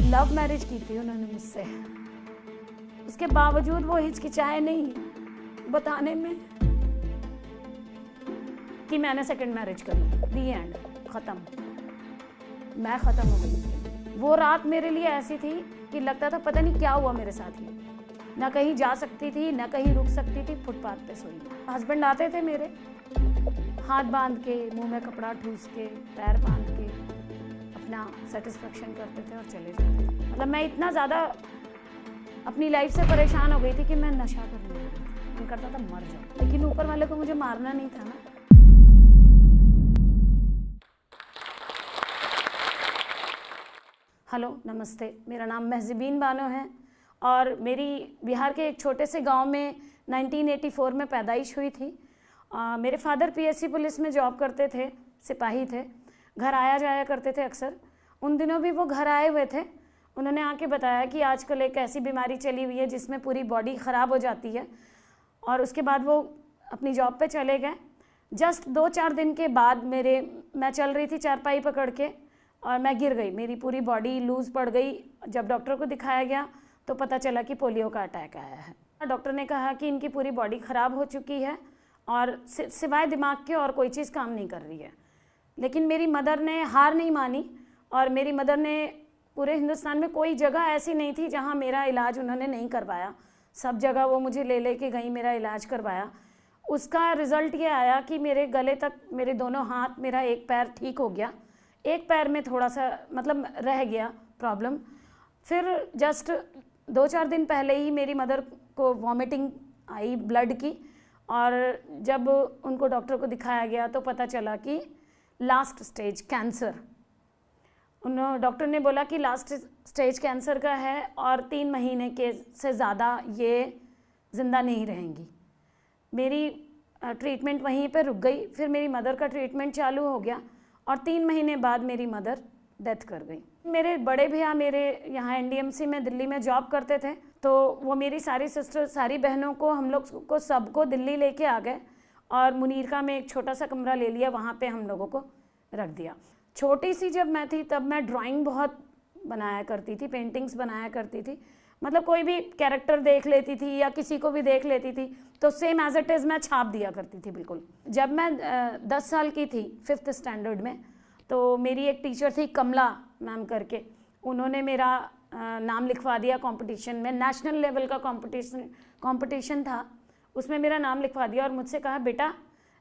Love marriage की थी उन्होंने मुझसे, उसके बावजूद वो हिचकिचाए नहीं बताने में कि मैंने सेकंड मैरिज कर ली। दी एंड, ख़त्म, मैं ख़त्म हो गई। वो रात मेरे लिए ऐसी थी कि लगता था पता नहीं क्या हुआ मेरे साथ ही, ना कहीं जा सकती थी ना कहीं रुक सकती थी, फुटपाथ पे सोई। हस्बैंड आते थे मेरे, हाथ बांध के, मुंह में कपड़ा ठूस के, पैर बांध के अपना सेटिस्फेक्शन करते थे और चले जाते थे। मतलब मैं इतना ज़्यादा अपनी लाइफ से परेशान हो गई थी कि मैं नशा करने लगी थी। मन करता था मर जाऊँ, लेकिन ऊपर वाले को मुझे मारना नहीं था ना। हेलो, नमस्ते, मेरा नाम महज़बीन बानो है और मेरी बिहार के एक छोटे से गांव में 1984 में पैदाइश हुई थी। मेरे फादर पीएससी पुलिस में जॉब करते थे, सिपाही थे, घर आया जाया करते थे अक्सर। उन दिनों भी वो घर आए हुए थे। उन्होंने आके बताया कि आजकल एक ऐसी बीमारी चली हुई है जिसमें पूरी बॉडी ख़राब हो जाती है, और उसके बाद वो अपनी जॉब पे चले गए। जस्ट 2-4 दिन के बाद मैं चल रही थी चारपाई पकड़ के और मैं गिर गई, मेरी पूरी बॉडी लूज़ पड़ गई। जब डॉक्टर को दिखाया गया तो पता चला कि पोलियो का अटैक आया है। डॉक्टर ने कहा कि इनकी पूरी बॉडी ख़राब हो चुकी है और सिवाय दिमाग के और कोई चीज़ काम नहीं कर रही है। लेकिन मेरी मदर ने हार नहीं मानी और मेरी मदर ने पूरे हिंदुस्तान में कोई जगह ऐसी नहीं थी जहाँ मेरा इलाज उन्होंने नहीं करवाया। सब जगह वो मुझे ले के गई, मेरा इलाज करवाया। उसका रिज़ल्ट ये आया कि मेरे गले तक मेरे दोनों हाथ, मेरा एक पैर ठीक हो गया। एक पैर में थोड़ा सा मतलब रह गया प्रॉब्लम। फिर जस्ट 2-4 दिन पहले ही मेरी मदर को वॉमिटिंग आई ब्लड की, और जब उनको डॉक्टर को दिखाया गया तो पता चला कि लास्ट स्टेज कैंसर। डॉक्टर ने बोला कि लास्ट स्टेज कैंसर का है और 3 महीने के से ज़्यादा ये ज़िंदा नहीं रहेंगी। मेरी ट्रीटमेंट वहीं पे रुक गई। फिर मेरी मदर का ट्रीटमेंट चालू हो गया और 3 महीने बाद मेरी मदर डेथ कर गई। मेरे बड़े भैया मेरे यहाँ एनडीएमसी में दिल्ली में जॉब करते थे, तो वो मेरी सारी सिस्टर, सारी बहनों को, हम लोग को सबको दिल्ली लेके आ गए और मुनीरका में एक छोटा सा कमरा ले लिया, वहाँ पे हम लोगों को रख दिया। छोटी सी जब मैं थी तब मैं ड्राइंग बहुत बनाया करती थी, पेंटिंग्स बनाया करती थी। मतलब कोई भी कैरेक्टर देख लेती थी या किसी को भी देख लेती थी तो सेम एज इट इज़ मैं छाप दिया करती थी बिल्कुल। जब मैं 10 साल की थी 5th स्टैंडर्ड में, तो मेरी एक टीचर थी कमला मैम करके, उन्होंने मेरा नाम लिखवा दिया कंपटीशन में। नेशनल लेवल का कंपटीशन था, उसमें मेरा नाम लिखवा दिया और मुझसे कहा, बेटा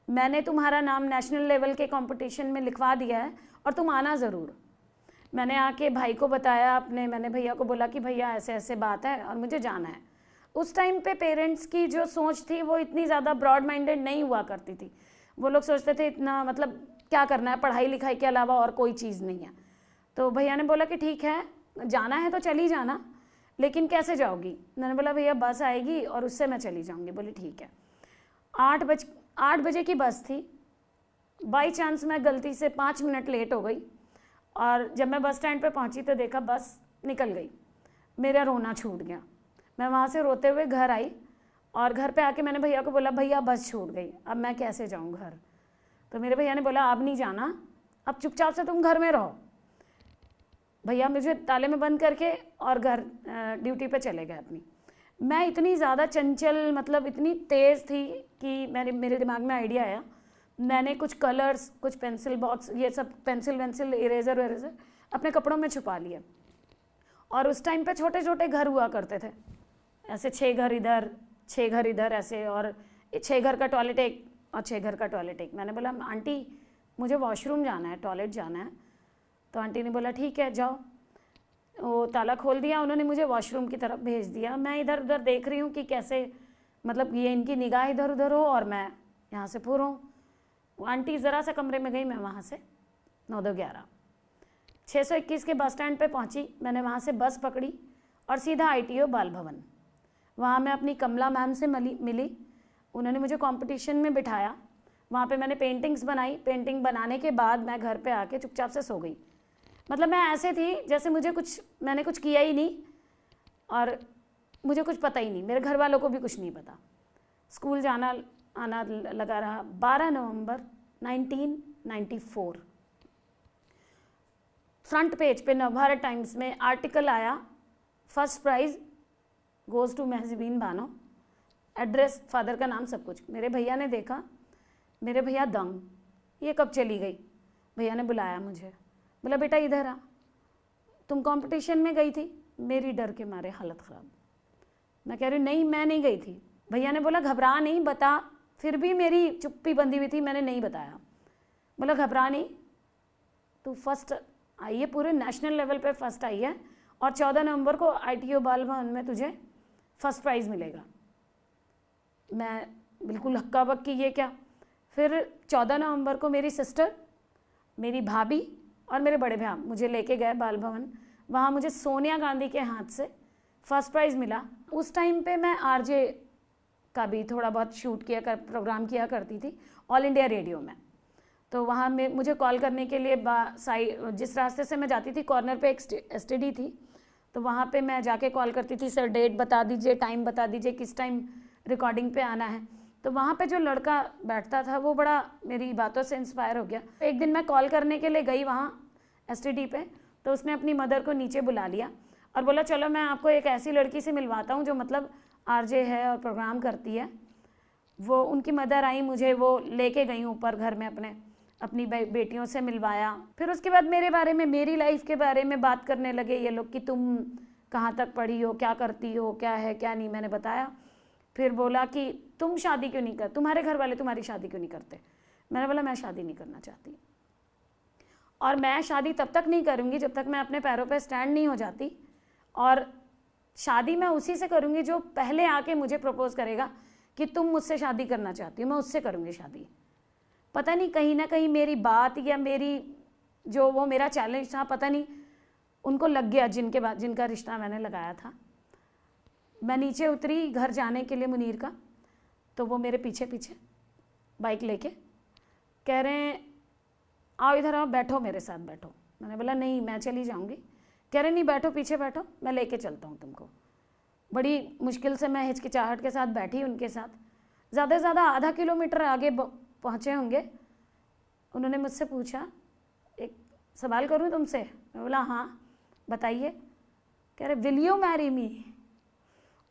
मैंने तुम्हारा नाम नेशनल लेवल के कंपटीशन में लिखवा दिया है और तुम आना ज़रूर। मैंने आके भाई को बताया मैंने भैया को बोला कि भैया ऐसे ऐसे बात है और मुझे जाना है। उस टाइम पे पेरेंट्स की जो सोच थी वो इतनी ज़्यादा ब्रॉड माइंडेड नहीं हुआ करती थी। वो लोग सोचते थे इतना मतलब क्या करना है, पढ़ाई लिखाई के अलावा और कोई चीज़ नहीं है। तो भैया ने बोला कि ठीक है, जाना है तो चली जाना, लेकिन कैसे जाओगी? मैंने बोला भैया बस आएगी और उससे मैं चली जाऊँगी। बोली ठीक है। 8 बजे की बस थी। बाई चांस मैं गलती से 5 मिनट लेट हो गई और जब मैं बस स्टैंड पे पहुंची तो देखा बस निकल गई। मेरा रोना छूट गया। मैं वहाँ से रोते हुए घर आई और घर पे आके मैंने भैया को बोला, भैया बस छूट गई, अब मैं कैसे जाऊँ घर? तो मेरे भैया ने बोला, अब नहीं जाना, अब चुपचाप से तुम घर में रहो। भैया मुझे ताले में बंद करके और घर ड्यूटी पे चले गए अपनी। मैं इतनी ज़्यादा चंचल, मतलब इतनी तेज़ थी कि मेरे दिमाग में आइडिया आया। मैंने कुछ कलर्स, कुछ पेंसिल बॉक्स, ये सब पेंसिल वेंसिल, इरेज़र वेरेज़र अपने कपड़ों में छुपा लिए। और उस टाइम पे छोटे छोटे घर हुआ करते थे, ऐसे 6 घर इधर 6 घर इधर ऐसे, और 6 घर का टॉयलेट एक और 6 घर का टॉयलेट एक। मैंने बोला, आंटी मुझे वॉशरूम जाना है, टॉयलेट जाना है। तो आंटी ने बोला ठीक है जाओ। वो ताला खोल दिया, उन्होंने मुझे वॉशरूम की तरफ भेज दिया। मैं इधर उधर देख रही हूँ कि कैसे, मतलब ये इनकी निगाह इधर उधर हो और मैं यहाँ से फुर हूँ। आंटी ज़रा सा कमरे में गई, मैं वहाँ से 9-2-11 621 के बस स्टैंड पे पहुँची। मैंने वहाँ से बस पकड़ी और सीधा ITO बाल भवन। वहाँ मैं अपनी कमला मैम से मिली। उन्होंने मुझे कंपटीशन में बिठाया। वहाँ पे मैंने पेंटिंग्स बनाई। पेंटिंग बनाने के बाद मैं घर पे आके चुपचाप से सो गई। मतलब मैं ऐसे थी जैसे मैंने कुछ किया ही नहीं और मुझे कुछ पता ही नहीं, मेरे घर वालों को भी कुछ नहीं पता। स्कूल जाना आना लगा रहा। 12 नवंबर 1994 फ्रंट पेज पे नवभारत टाइम्स में आर्टिकल आया, first prize goes to Mahjabeen Bano, address, father का नाम, सब कुछ। मेरे भैया ने देखा, मेरे भैया दंग, ये कब चली गई। भैया ने बुलाया मुझे, बोला बेटा इधर आ, तुम कंपटीशन में गई थी। मेरी डर के मारे हालत ख़राब। मैं कह रही नहीं मैं नहीं गई थी। भैया ने बोला घबरा नहीं, बता। फिर भी मेरी चुप्पी बंधी हुई थी, मैंने नहीं बताया। बोला घबरा नहीं, तू फर्स्ट आई है, पूरे नेशनल लेवल पे फर्स्ट आई है, और 14 नवंबर को ITO बाल भवन में तुझे फर्स्ट प्राइज़ मिलेगा। मैं बिल्कुल हक्का बक्की, ये क्या। फिर 14 नवंबर को मेरी सिस्टर, मेरी भाभी और मेरे बड़े भैया मुझे लेके गए बाल भवन। वहाँ मुझे सोनिया गांधी के हाथ से फर्स्ट प्राइज़ मिला। उस टाइम पे मैं RJ का भी थोड़ा बहुत शूट किया प्रोग्राम किया करती थी ऑल इंडिया रेडियो में। तो वहाँ में मुझे कॉल करने के लिए जिस रास्ते से मैं जाती थी, कॉर्नर पे एक STD थी, तो वहाँ पे मैं जाके कॉल करती थी, सर डेट बता दीजिए, टाइम बता दीजिए, किस टाइम रिकॉर्डिंग पे आना है। तो वहाँ पे जो लड़का बैठता था वो बड़ा मेरी बातों से इंस्पायर हो गया। एक दिन मैं कॉल करने के लिए गई वहाँ STD पे, तो उसने अपनी मदर को नीचे बुला लिया और बोला चलो मैं आपको एक ऐसी लड़की से मिलवाता हूँ जो मतलब RJ है और प्रोग्राम करती है। वो उनकी मदर आई, मुझे वो लेके गई ऊपर घर में अपनी बेटियों से मिलवाया। फिर उसके बाद मेरे बारे में, मेरी लाइफ के बारे में बात करने लगे ये लोग कि तुम कहाँ तक पढ़ी हो, क्या करती हो, क्या है क्या नहीं। मैंने बताया। फिर बोला कि तुम शादी क्यों नहीं कर, तुम्हारे घर वाले तुम्हारी शादी क्यों नहीं करते। मैंने बोला मैं शादी नहीं करना चाहती, और मैं शादी तब तक नहीं करूँगी जब तक मैं अपने पैरों पर स्टैंड नहीं हो जाती। और शादी मैं उसी से करूँगी जो पहले आके मुझे प्रपोज करेगा कि तुम मुझसे शादी करना चाहती हो, मैं उससे करूँगी शादी। पता नहीं कहीं ना कहीं मेरी बात या मेरी जो वो मेरा चैलेंज था, पता नहीं उनको लग गया, जिनका रिश्ता मैंने लगाया था। मैं नीचे उतरी घर जाने के लिए मुनीर का, तो वो मेरे पीछे पीछे बाइक लेके कह रहे हैं आओ इधर आओ, बैठो मेरे साथ बैठो। मैंने बोला नहीं मैं चली जाऊँगी। कह रहे नहीं बैठो, पीछे बैठो, मैं लेके चलता हूँ तुमको। बड़ी मुश्किल से मैं हिचकिचाहट के साथ बैठी उनके साथ। ज़्यादा से ज़्यादा आधा किलोमीटर आगे पहुँचे होंगे। उन्होंने मुझसे पूछा एक सवाल करूँ तुमसे। मैं बोला हाँ बताइए। कह रहे विल यू मैरी मी।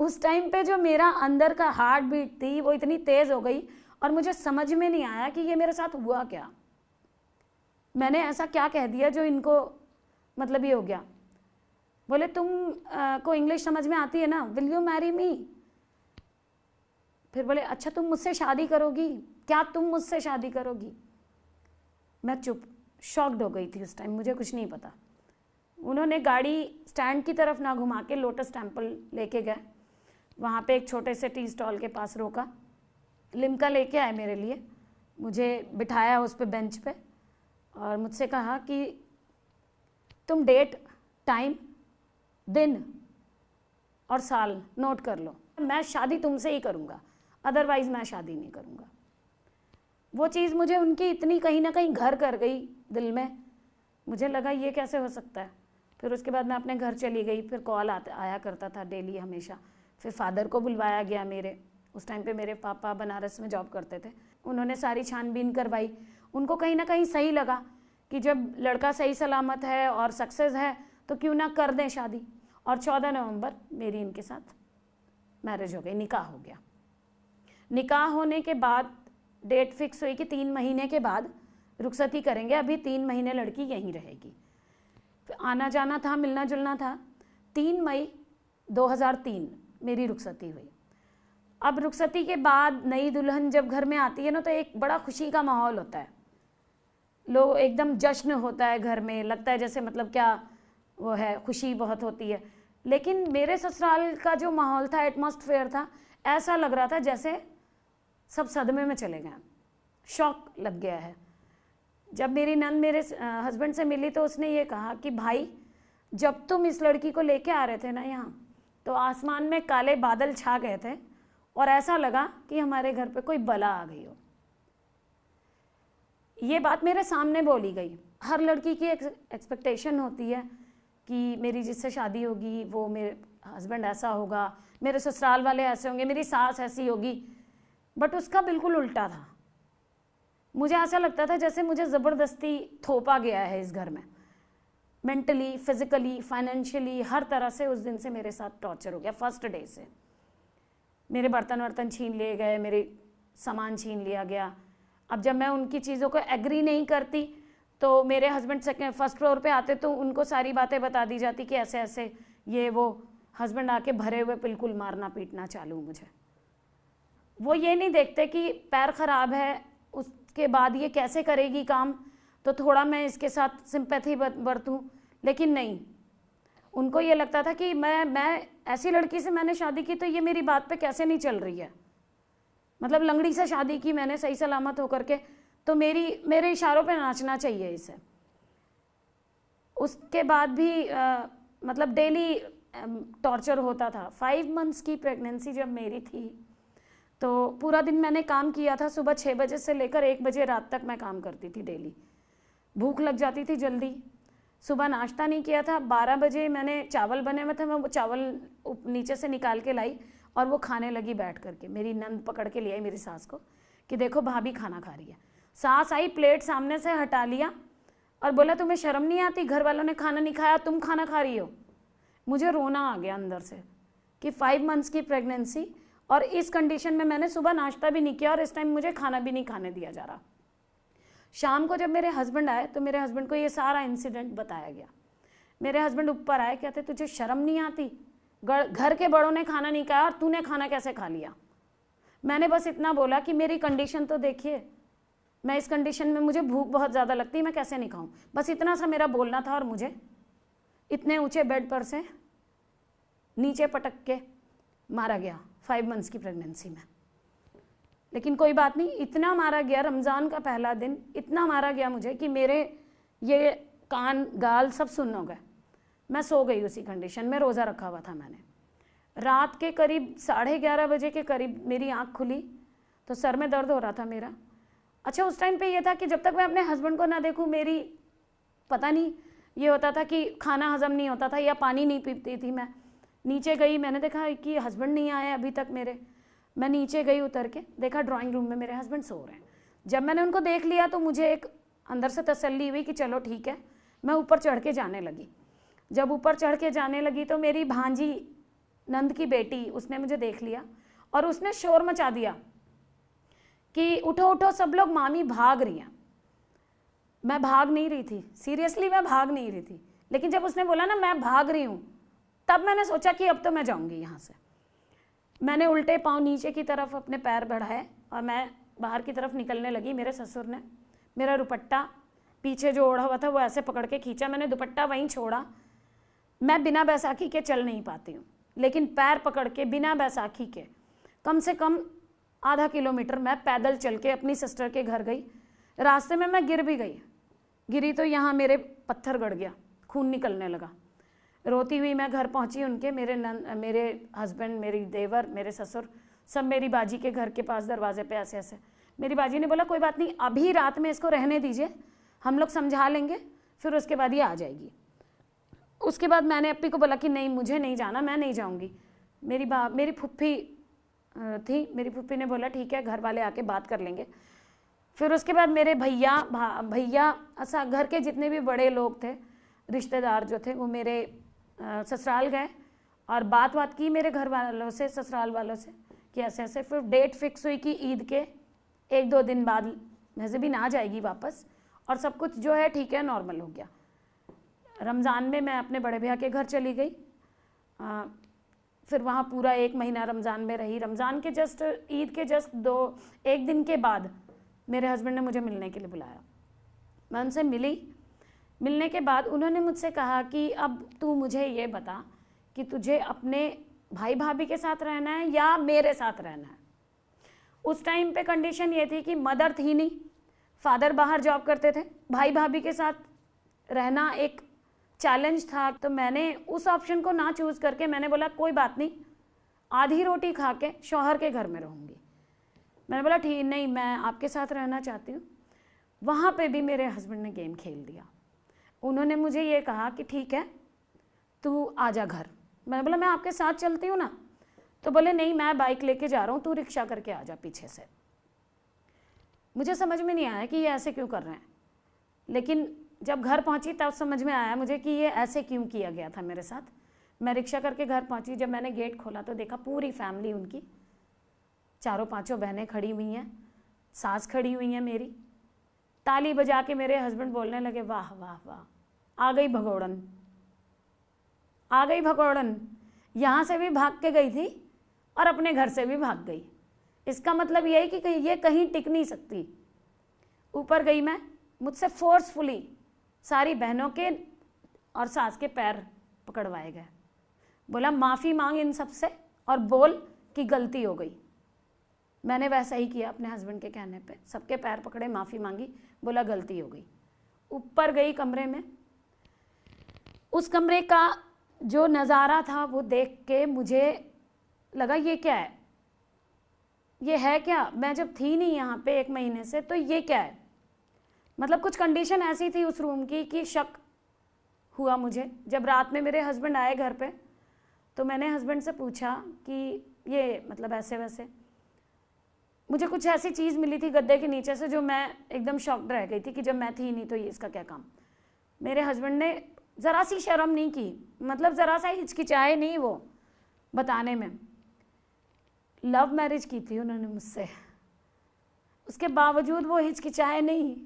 उस टाइम पे जो मेरा अंदर का हार्ट बीट थी वो इतनी तेज़ हो गई और मुझे समझ में नहीं आया कि ये मेरे साथ हुआ क्या। मैंने ऐसा क्या कह दिया जो इनको मतलब ये हो गया। बोले तुम को इंग्लिश समझ में आती है ना, विल यू मैरी मी। फिर बोले अच्छा तुम मुझसे शादी करोगी, क्या तुम मुझसे शादी करोगी। मैं चुप, शॉक्ड हो गई थी उस टाइम, मुझे कुछ नहीं पता। उन्होंने गाड़ी स्टैंड की तरफ ना घुमा के लोटस टेम्पल लेके गए। वहाँ पे एक छोटे से टी स्टॉल के पास रोका, लिम्का लेके आए मेरे लिए, मुझे बिठाया उस पे बेंच पे और मुझसे कहा कि तुम डेट, टाइम, दिन और साल नोट कर लो, मैं शादी तुमसे ही करूँगा, अदरवाइज़ मैं शादी नहीं करूँगा। वो चीज़ मुझे उनकी इतनी कहीं ना कहीं घर कर गई दिल में। मुझे लगा ये कैसे हो सकता है। फिर उसके बाद मैं अपने घर चली गई। फिर कॉल आया करता था डेली हमेशा। फिर फादर को बुलवाया गया मेरे। उस टाइम पे मेरे पापा बनारस में जॉब करते थे। उन्होंने सारी छानबीन करवाई। उनको कहीं ना कहीं सही लगा कि जब लड़का सही सलामत है और सक्सेस है तो क्यों ना कर दें शादी। और 14 नवंबर मेरी इनके साथ मैरिज हो गई, निकाह हो गया। निकाह होने के बाद डेट फिक्स हुई कि 3 महीने के बाद रुखसती करेंगे। अभी 3 महीने लड़की यहीं रहेगी। फिर आना जाना था, मिलना जुलना था। 3 मई 2003 मेरी रुखसती हुई। अब रुखसती के बाद नई दुल्हन जब घर में आती है ना तो एक बड़ा खुशी का माहौल होता है। लोग एकदम जश्न होता है घर में, लगता है जैसे मतलब क्या वो है, खुशी बहुत होती है। लेकिन मेरे ससुराल का जो माहौल था, एटमॉस्फेयर था, ऐसा लग रहा था जैसे सब सदमे में चले गए, शॉक लग गया है। जब मेरी नंद मेरे हस्बैंड से मिली तो उसने ये कहा कि भाई जब तुम इस लड़की को लेके आ रहे थे ना यहाँ, तो आसमान में काले बादल छा गए थे और ऐसा लगा कि हमारे घर पे कोई बला आ गई हो। ये बात मेरे सामने बोली गई। हर लड़की की एक एक्सपेक्टेशन होती है कि मेरी जिससे शादी होगी वो मेरे हस्बैंड ऐसा होगा, मेरे ससुराल वाले ऐसे होंगे, मेरी सास ऐसी होगी। बट उसका बिल्कुल उल्टा था। मुझे ऐसा लगता था जैसे मुझे ज़बरदस्ती थोपा गया है इस घर में। मेंटली, फिजिकली, फाइनेंशियली, हर तरह से उस दिन से मेरे साथ टॉर्चर हो गया। फर्स्ट डे से मेरे बर्तन वर्तन छीन लिए गए, मेरे सामान छीन लिया गया। अब जब मैं उनकी चीज़ों को एग्री नहीं करती तो मेरे हस्बैंड सेकंड फर्स्ट फ्लोर पे आते तो उनको सारी बातें बता दी जाती कि ऐसे ऐसे ये वो। हस्बैंड आके भरे हुए बिल्कुल मारना पीटना चालू मुझे। वो ये नहीं देखते कि पैर ख़राब है, उसके बाद ये कैसे करेगी काम, तो थोड़ा मैं इसके साथ सिंपैथी बरतूँ, लेकिन नहीं, उनको ये लगता था कि मैं ऐसी लड़की से मैंने शादी की तो ये मेरी बात पे कैसे नहीं चल रही है। मतलब लंगड़ी से शादी की मैंने सही सलामत होकर के, तो मेरे इशारों पे नाचना चाहिए इसे। उसके बाद भी मतलब डेली टॉर्चर होता था। 5 मंथ्स की प्रेगनेंसी जब मेरी थी तो पूरा दिन मैंने काम किया था। सुबह 6 बजे से लेकर 1 बजे रात तक मैं काम करती थी डेली। भूख लग जाती थी जल्दी। सुबह नाश्ता नहीं किया था। 12 बजे मैंने चावल बने हुए थे, मैं वो चावल नीचे से निकाल के लाई और वो खाने लगी बैठ करके। मेरी नंद पकड़ के ले आई मेरी सास को कि देखो भाभी खाना खा रही है। सास आई, प्लेट सामने से हटा लिया और बोला तुम्हें शर्म नहीं आती, घर वालों ने खाना नहीं खाया, तुम खाना खा रही हो। मुझे रोना आ गया अंदर से कि 5 मंथ्स की प्रेगनेंसी और इस कंडीशन में मैंने सुबह नाश्ता भी नहीं किया और इस टाइम मुझे खाना भी नहीं खाने दिया जा रहा। शाम को जब मेरे हस्बैंड आए तो मेरे हस्बैंड को ये सारा इंसिडेंट बताया गया। मेरे हस्बैंड ऊपर आए, कहते तुझे शर्म नहीं आती, घर के बड़ों ने खाना नहीं खाया और तूने खाना कैसे खा लिया। मैंने बस इतना बोला कि मेरी कंडीशन तो देखिए, मैं इस कंडीशन में मुझे भूख बहुत ज़्यादा लगती है, मैं कैसे नहीं खाऊं। बस इतना सा मेरा बोलना था और मुझे इतने ऊंचे बेड पर से नीचे पटक के मारा गया 5 मंथ्स की प्रेगनेंसी में। लेकिन कोई बात नहीं, इतना मारा गया, रमज़ान का पहला दिन इतना मारा गया मुझे कि मेरे ये कान गाल सब सुन्न हो गए। मैं सो गई उसी कंडीशन में, रोज़ा रखा हुआ था मैंने। रात के करीब 11:30 बजे के करीब मेरी आँख खुली तो सर में दर्द हो रहा था मेरा। अच्छा, उस टाइम पे ये था कि जब तक मैं अपने हस्बैंड को ना देखूं, मेरी पता नहीं ये होता था कि खाना हजम नहीं होता था या पानी नहीं पीती थी। मैं नीचे गई, मैंने देखा कि हस्बैंड नहीं आए अभी तक मेरे। मैं नीचे गई, उतर के देखा ड्राइंग रूम में मेरे हस्बैंड सो रहे हैं। जब मैंने उनको देख लिया तो मुझे एक अंदर से तसल्ली हुई कि चलो ठीक है। मैं ऊपर चढ़ के जाने लगी। जब ऊपर चढ़ के जाने लगी तो मेरी भांजी, नंद की बेटी, उसने मुझे देख लिया और उसने शोर मचा दिया कि उठो उठो सब लोग, मामी भाग रही हैं। मैं भाग नहीं रही थी, सीरियसली मैं भाग नहीं रही थी। लेकिन जब उसने बोला ना मैं भाग रही हूँ, तब मैंने सोचा कि अब तो मैं जाऊँगी यहाँ से। मैंने उल्टे पाँव नीचे की तरफ अपने पैर बढ़ाए और मैं बाहर की तरफ निकलने लगी। मेरे ससुर ने मेरा दुपट्टा पीछे जो ओढ़ा हुआ था वो ऐसे पकड़ के खींचा। मैंने दुपट्टा वहीं छोड़ा। मैं बिना बैसाखी के चल नहीं पाती हूँ, लेकिन पैर पकड़ के बिना बैसाखी के कम से कम आधा किलोमीटर मैं पैदल चल के अपनी सिस्टर के घर गई। रास्ते में मैं गिर भी गई। गिरी तो यहाँ मेरे पत्थर गड़ गया, खून निकलने लगा। रोती हुई मैं घर पहुँची उनके। मेरे हस्बैंड, मेरी देवर, मेरे ससुर सब मेरी बाजी के घर के पास दरवाजे पे ऐसे ऐसे। मेरी बाजी ने बोला कोई बात नहीं, अभी रात में इसको रहने दीजिए, हम लोग समझा लेंगे, फिर उसके बाद ये आ जाएगी। उसके बाद मैंने अप्पी को बोला कि नहीं, मुझे नहीं जाना, मैं नहीं जाऊँगी। मेरी फुप्पी थी, मेरी फुप्पी ने बोला ठीक है, घर वाले आके बात कर लेंगे। फिर उसके बाद मेरे भैया ऐसा घर के जितने भी बड़े लोग थे, रिश्तेदार जो थे, वो मेरे ससुराल गए और बात की मेरे घर वालों से, ससुराल वालों से कि ऐसे ऐसे। फिर डेट फिक्स हुई कि ईद के 1-2 दिन बाद महज़बीन आ जाएगी वापस और सब कुछ जो है ठीक है, नॉर्मल हो गया। रमज़ान में मैं अपने बड़े भैया के घर चली गई। फिर वहाँ पूरा 1 महीना रमज़ान में रही। रमज़ान के जस्ट, ईद के जस्ट 1 दिन के बाद मेरे हस्बैंड ने मुझे मिलने के लिए बुलाया। मैं उनसे मिली। मिलने के बाद उन्होंने मुझसे कहा कि अब तू मुझे ये बता कि तुझे अपने भाई भाभी के साथ रहना है या मेरे साथ रहना है। उस टाइम पे कंडीशन ये थी कि मदर थी नहीं, फादर बाहर जॉब करते थे, भाई भाभी के साथ रहना एक चैलेंज था। तो मैंने उस ऑप्शन को ना चूज़ करके मैंने बोला कोई बात नहीं, आधी रोटी खा के शौहर के घर में रहूँगी। मैंने बोला ठीक नहीं, मैं आपके साथ रहना चाहती हूँ। वहाँ पे भी मेरे हस्बैंड ने गेम खेल दिया। उन्होंने मुझे ये कहा कि ठीक है तू आजा घर। मैंने बोला मैं आपके साथ चलती हूँ ना। तो बोले नहीं, मैं बाइक लेके जा रहा हूँ, तू रिक्शा करके आ जा पीछे से। मुझे समझ में नहीं आया कि ये ऐसे क्यों कर रहे हैं, लेकिन जब घर पहुंची तब समझ में आया मुझे कि ये ऐसे क्यों किया गया था मेरे साथ। मैं रिक्शा करके घर पहुंची, जब मैंने गेट खोला तो देखा पूरी फैमिली उनकी, चारों पांचों बहनें खड़ी हुई हैं, सास खड़ी हुई हैं मेरी। ताली बजा के मेरे हस्बैंड बोलने लगे, वाह वाह वाह, आ गई भगोड़न, आ गई भगोड़न। यहाँ से भी भाग के गई थी और अपने घर से भी भाग गई। इसका मतलब यही कि ये कहीं टिक नहीं सकती। ऊपर गई मैं, मुझसे फोर्सफुली सारी बहनों के और सास के पैर पकड़वाए गए। बोला माफ़ी मांग इन सब से और बोल कि गलती हो गई। मैंने वैसा ही किया अपने हस्बैंड के कहने पे, सबके पैर पकड़े, माफ़ी मांगी, बोला गलती हो गई। ऊपर गई कमरे में, उस कमरे का जो नज़ारा था वो देख के मुझे लगा ये क्या है, ये है क्या। मैं जब थी नहीं यहाँ पे 1 महीने से, तो ये क्या है। मतलब कुछ कंडीशन ऐसी थी उस रूम की कि शक हुआ मुझे। जब रात में मेरे हस्बैंड आए घर पे तो मैंने हस्बैंड से पूछा कि ये मतलब ऐसे वैसे, मुझे कुछ ऐसी चीज़ मिली थी गद्दे के नीचे से जो मैं एकदम शॉक्ड रह गई थी कि जब मैं थी नहीं तो ये इसका क्या काम। मेरे हस्बैंड ने ज़रा सी शर्म नहीं की, मतलब ज़रा सा हिचकिचाए नहीं वो बताने में। लव मैरिज की थी उन्होंने मुझसे, उसके बावजूद वो हिचकिचाए नहीं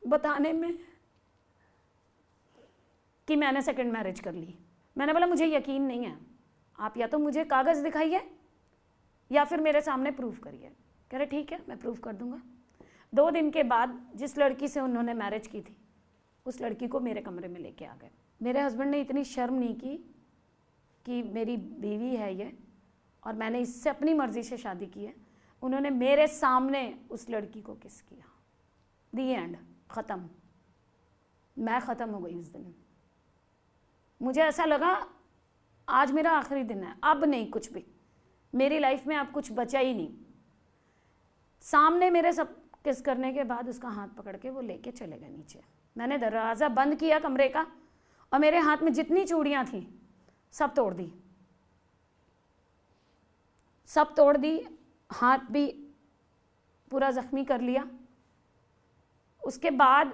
बताने में कि मैंने सेकंड मैरिज कर ली। मैंने बोला मुझे यकीन नहीं है, आप या तो मुझे कागज़ दिखाइए या फिर मेरे सामने प्रूफ करिए। कह रहे ठीक है मैं प्रूफ कर दूंगा। 2 दिन के बाद जिस लड़की से उन्होंने मैरिज की थी उस लड़की को मेरे कमरे में लेके आ गए। मेरे हस्बैंड ने इतनी शर्म नहीं की कि मेरी बीवी है ये और मैंने इससे अपनी मर्ज़ी से शादी की है। उन्होंने मेरे सामने उस लड़की को किस किया। दी एंड, ख़त्म। मैं ख़त्म हो गई उस दिन। मुझे ऐसा लगा आज मेरा आखिरी दिन है, अब नहीं कुछ भी, मेरी लाइफ में अब कुछ बचा ही नहीं। सामने मेरे सब किस करने के बाद उसका हाथ पकड़ के वो लेके चले गए नीचे। मैंने दरवाज़ा बंद किया कमरे का और मेरे हाथ में जितनी चूड़ियाँ थी सब तोड़ दी, सब तोड़ दी, हाथ भी पूरा ज़ख्मी कर लिया। उसके बाद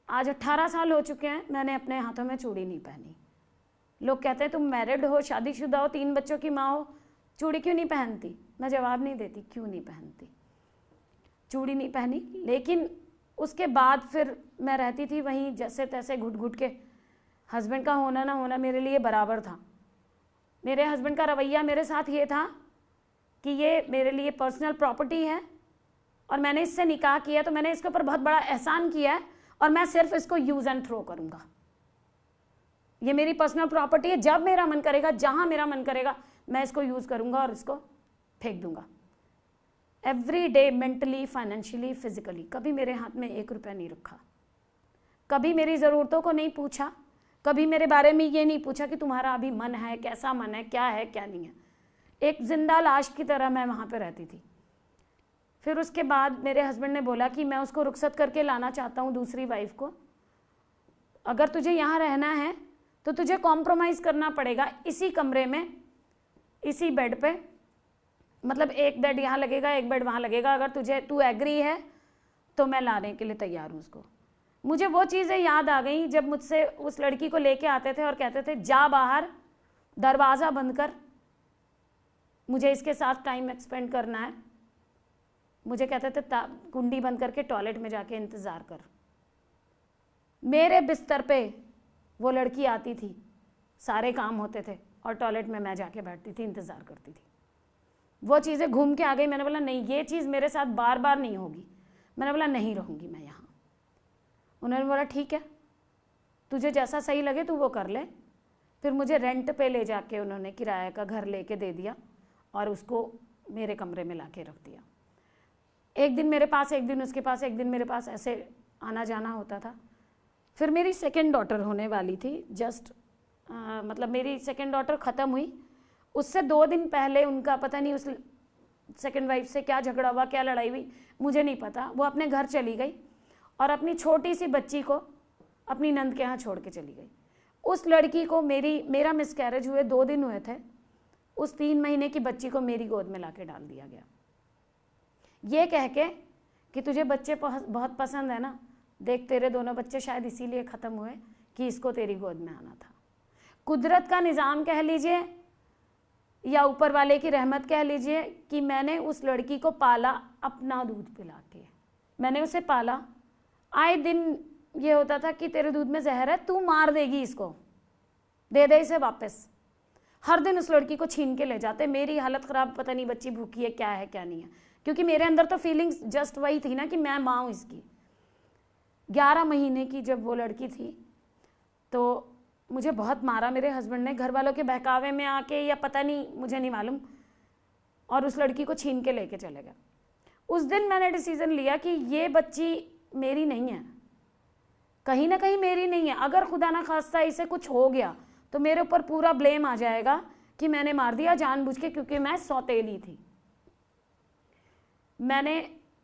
आज 18 साल हो चुके हैं, मैंने अपने हाथों में चूड़ी नहीं पहनी। लोग कहते हैं तुम मैरिड हो, शादीशुदा हो, 3 बच्चों की माँ हो, चूड़ी क्यों नहीं पहनती। मैं जवाब नहीं देती क्यों नहीं पहनती, चूड़ी नहीं पहनी। लेकिन उसके बाद फिर मैं रहती थी वहीं जैसे तैसे घुट घुट के। हस्बैंड का होना ना होना मेरे लिए बराबर था। मेरे हस्बैंड का रवैया मेरे साथ ये था कि ये मेरे लिए पर्सनल प्रॉपर्टी है और मैंने इससे निकाह किया तो मैंने इसके ऊपर बहुत बड़ा एहसान किया है और मैं सिर्फ इसको यूज़ एंड थ्रो करूँगा। ये मेरी पर्सनल प्रॉपर्टी है, जब मेरा मन करेगा, जहाँ मेरा मन करेगा मैं इसको यूज़ करूँगा और इसको फेंक दूँगा। Every day mentally, financially, physically कभी मेरे हाथ में 1 रुपया नहीं रखा, कभी मेरी ज़रूरतों को नहीं पूछा, कभी मेरे बारे में ये नहीं पूछा कि तुम्हारा अभी मन है, कैसा मन है, क्या नहीं है। एक जिंदा लाश की तरह मैं वहाँ पे रहती थी। फिर उसके बाद मेरे हस्बैंड ने बोला कि मैं उसको रुखसत करके लाना चाहता हूँ, दूसरी वाइफ को। अगर तुझे यहाँ रहना है तो तुझे कॉम्प्रोमाइज़ करना पड़ेगा इसी कमरे में, इसी बेड पे। मतलब 1 बेड यहाँ लगेगा, 1 बेड वहाँ लगेगा। अगर तू एग्री है तो मैं लाने के लिए तैयार हूँ उसको। मुझे वो चीज़ें याद आ गई जब मुझसे उस लड़की को लेके आते थे और कहते थे जा बाहर, दरवाज़ा बंद कर, मुझे इसके साथ टाइम एक्सपेंड करना है। मुझे कहते थे कुंडी बंद करके टॉयलेट में जाके इंतज़ार कर। मेरे बिस्तर पे वो लड़की आती थी, सारे काम होते थे और टॉयलेट में मैं जाके बैठती थी, इंतज़ार करती थी। वो चीज़ें घूम के आ गई। मैंने बोला नहीं, ये चीज़ मेरे साथ बार बार नहीं होगी। मैंने बोला नहीं रहूँगी मैं यहाँ। उन्होंने बोला ठीक है, तुझे जैसा सही लगे तू वो कर ले। फिर मुझे रेंट पे ले जाके उन्होंने किराए का घर लेके दे दिया और उसको मेरे कमरे में लाके रख दिया। 1 दिन मेरे पास, 1 दिन उसके पास, 1 दिन मेरे पास, ऐसे आना जाना होता था। फिर मेरी सेकंड डॉटर होने वाली थी, मतलब मेरी सेकंड डॉटर ख़त्म हुई, उससे 2 दिन पहले उनका पता नहीं उस सेकंड वाइफ से क्या झगड़ा हुआ, क्या लड़ाई हुई, मुझे नहीं पता। वो अपने घर चली गई और अपनी छोटी सी बच्ची को अपनी नंद के यहाँ छोड़ के चली गई। उस लड़की को मेरा मिसकैरेज हुए 2 दिन हुए थे, उस 3 महीने की बच्ची को मेरी गोद में लाके डाल दिया गया, ये कह के कि तुझे बच्चे बहुत पसंद है ना, देख तेरे दोनों बच्चे शायद इसीलिए ख़त्म हुए कि इसको तेरी गोद में आना था। कुदरत का निज़ाम कह लीजिए या ऊपर वाले की रहमत कह लीजिए कि मैंने उस लड़की को पाला अपना दूध पिला के। मैंने उसे पाला, आए दिन ये होता था कि तेरे दूध में जहर है, तू मार देगी इसको, दे दे इसे वापस। हर दिन उस लड़की को छीन के ले जाते। मेरी हालत ख़राब, पता नहीं बच्ची भूखी है क्या है क्या नहीं है, क्योंकि मेरे अंदर तो फीलिंग्स जस्ट वही थी ना कि मैं माँ हूँ इसकी। 11 महीने की जब वो लड़की थी तो मुझे बहुत मारा मेरे हस्बैंड ने, घर वालों के बहकावे में आके या पता नहीं, मुझे नहीं मालूम, और उस लड़की को छीन के लेके चले गए। उस दिन मैंने डिसीज़न लिया कि ये बच्ची मेरी नहीं है, कहीं ना कहीं मेरी नहीं है। अगर खुदा ना खास्ता इसे कुछ हो गया तो मेरे ऊपर पूरा ब्लेम आ जाएगा कि मैंने मार दिया जानबूझ के, क्योंकि मैं सौतेली थी। मैंने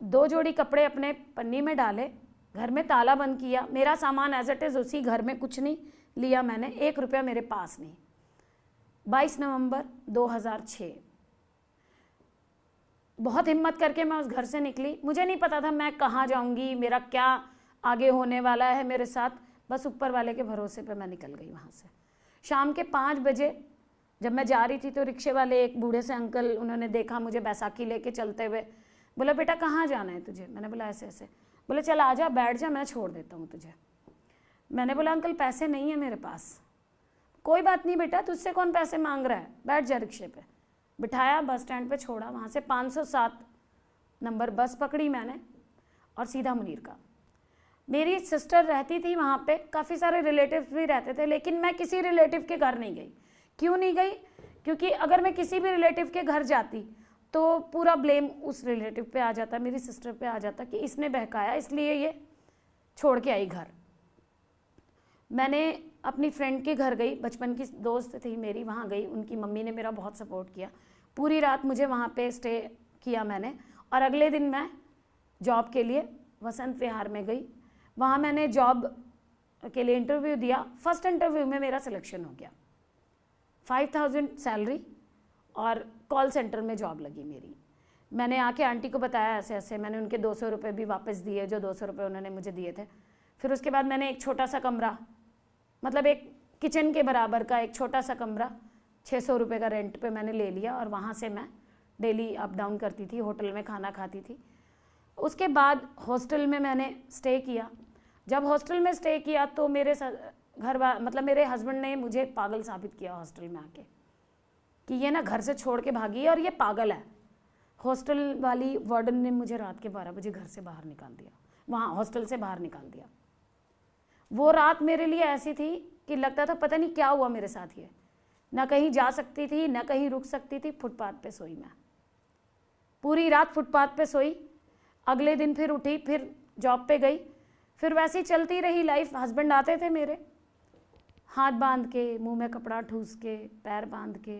2 जोड़ी कपड़े अपने पन्नी में डाले, घर में ताला बंद किया, मेरा सामान एज इट इज़ उसी घर में, कुछ नहीं लिया मैंने, 1 रुपया मेरे पास नहीं। 22 नवंबर 2006 बहुत हिम्मत करके मैं उस घर से निकली। मुझे नहीं पता था मैं कहाँ जाऊँगी, मेरा क्या आगे होने वाला है मेरे साथ, बस ऊपर वाले के भरोसे पे मैं निकल गई वहाँ से। शाम के 5 बजे जब मैं जा रही थी तो रिक्शे वाले एक बूढ़े से अंकल, उन्होंने देखा मुझे बैसाखी लेके चलते हुए, बोला बेटा कहाँ जाना है तुझे? मैंने बोला ऐसे ऐसे। बोले चल आ जा, बैठ जा, मैं छोड़ देता हूँ तुझे। मैंने बोला अंकल पैसे नहीं है मेरे पास। कोई बात नहीं बेटा, तुझसे कौन पैसे मांग रहा है, बैठ जा रिक्शे पे। बिठाया, बस स्टैंड पे छोड़ा, वहाँ से 507 नंबर बस पकड़ी मैंने और सीधा मुनीर का। मेरी सिस्टर रहती थी वहाँ पे, काफ़ी सारे रिलेटिव्स भी रहते थे, लेकिन मैं किसी रिलेटिव के घर नहीं गई। क्यों नहीं गई? क्योंकि अगर मैं किसी भी रिलेटिव के घर जाती तो पूरा ब्लेम उस रिलेटिव पे आ जाता, मेरी सिस्टर पे आ जाता कि इसने बहकाया, इसलिए ये छोड़ के आई घर। मैंने अपनी फ्रेंड के घर गई, बचपन की दोस्त थी मेरी, वहाँ गई। उनकी मम्मी ने मेरा बहुत सपोर्ट किया, पूरी रात मुझे वहाँ पे स्टे किया मैंने। और अगले दिन मैं जॉब के लिए वसंत विहार में गई। वहाँ मैंने जॉब के लिए इंटरव्यू दिया। फर्स्ट इंटरव्यू में मेरा सिलेक्शन हो गया, 5000 सैलरी और कॉल सेंटर में जॉब लगी मेरी। मैंने आके आंटी को बताया ऐसे ऐसे, मैंने उनके 200 रुपये भी वापस दिए, जो 200 रुपये उन्होंने मुझे दिए थे। फिर उसके बाद मैंने एक छोटा सा कमरा, मतलब एक किचन के बराबर का एक छोटा सा कमरा 600 रुपये का रेंट पे मैंने ले लिया, और वहाँ से मैं डेली अप डाउन करती थी, होटल में खाना खाती थी। उसके बाद हॉस्टल में मैंने स्टे किया। जब हॉस्टल में स्टे किया तो मेरे मतलब मेरे हस्बैंड ने मुझे पागल साबित किया हॉस्टल में आके कि ये ना घर से छोड़ के भागी है और ये पागल है। हॉस्टल वाली वार्डन ने मुझे रात के 12 बजे घर से बाहर निकाल दिया, वहाँ हॉस्टल से बाहर निकाल दिया। वो रात मेरे लिए ऐसी थी कि लगता था पता नहीं क्या हुआ मेरे साथ। ये ना कहीं जा सकती थी, ना कहीं रुक सकती थी। फुटपाथ पे सोई मैं, पूरी रात फुटपाथ पे सोई। अगले दिन फिर उठी, फिर जॉब पे गई, फिर वैसे ही चलती रही लाइफ। हस्बैंड आते थे मेरे, हाथ बांध के, मुंह में कपड़ा ठूस के, पैर बांध के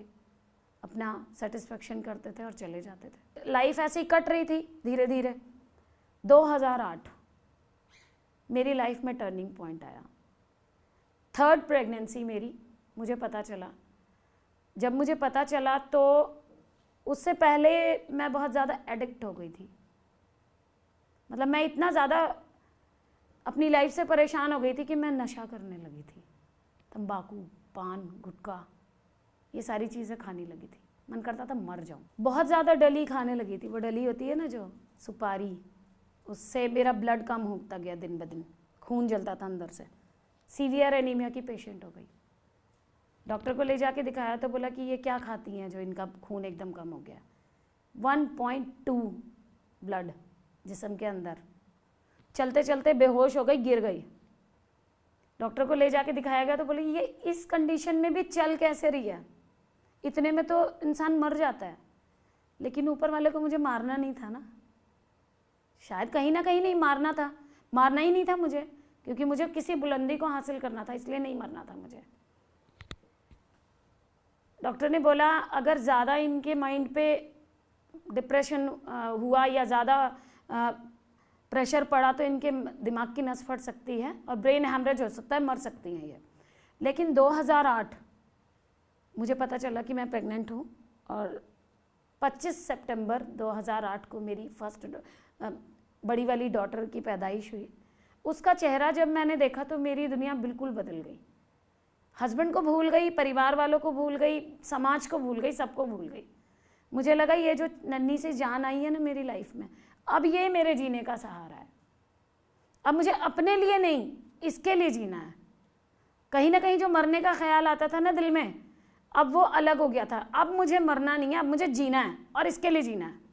अपना सेटिस्फेक्शन करते थे और चले जाते थे। लाइफ ऐसे ही कट रही थी धीरे धीरे। 2008 मेरी लाइफ में टर्निंग पॉइंट आया। 3rd प्रेगनेंसी मेरी, मुझे पता चला। जब मुझे पता चला तो उससे पहले मैं बहुत ज़्यादा एडिक्ट हो गई थी। मतलब मैं इतना ज़्यादा अपनी लाइफ से परेशान हो गई थी कि मैं नशा करने लगी थी। तंबाकू, पान, गुटखा, ये सारी चीज़ें खाने लगी थी। मन करता था मर जाऊं। बहुत ज़्यादा डली खाने लगी थी। वो डली होती है ना जो सुपारी, उससे मेरा ब्लड कम होता गया दिन ब दिन, खून जलता था अंदर से। सीवियर एनीमिया की पेशेंट हो गई। डॉक्टर को ले जाके दिखाया तो बोला कि ये क्या खाती हैं जो इनका खून एकदम कम हो गया। 1.2 ब्लड जिस्म के अंदर। चलते चलते बेहोश हो गई, गिर गई। डॉक्टर को ले जाके दिखाया गया तो बोले ये इस कंडीशन में भी चल कैसे रही है, इतने में तो इंसान मर जाता है। लेकिन ऊपर वाले को मुझे मारना नहीं था ना, शायद कहीं ना कहीं नहीं मारना था, मारना ही नहीं था मुझे, क्योंकि मुझे किसी बुलंदी को हासिल करना था, इसलिए नहीं मरना था मुझे। डॉक्टर ने बोला अगर ज़्यादा इनके माइंड पे डिप्रेशन हुआ या ज़्यादा प्रेशर पड़ा तो इनके दिमाग की नस फट सकती है और ब्रेन हैमरेज हो सकता है, मर सकती हैं ये। लेकिन 2008 मुझे पता चला कि मैं प्रेग्नेंट हूँ और 25 सितंबर 2008 को मेरी फर्स्ट बड़ी वाली डॉटर की पैदाइश हुई। उसका चेहरा जब मैंने देखा तो मेरी दुनिया बिल्कुल बदल गई। हस्बैंड को भूल गई, परिवार वालों को भूल गई, समाज को भूल गई, सबको भूल गई। मुझे लगा ये जो नन्ही सी जान आई है ना मेरी लाइफ में, अब ये मेरे जीने का सहारा है। अब मुझे अपने लिए नहीं, इसके लिए जीना है। कहीं ना कहीं जो मरने का ख्याल आता था ना दिल में, अब वो अलग हो गया था। अब मुझे मरना नहीं है, अब मुझे जीना है और इसके लिए जीना है।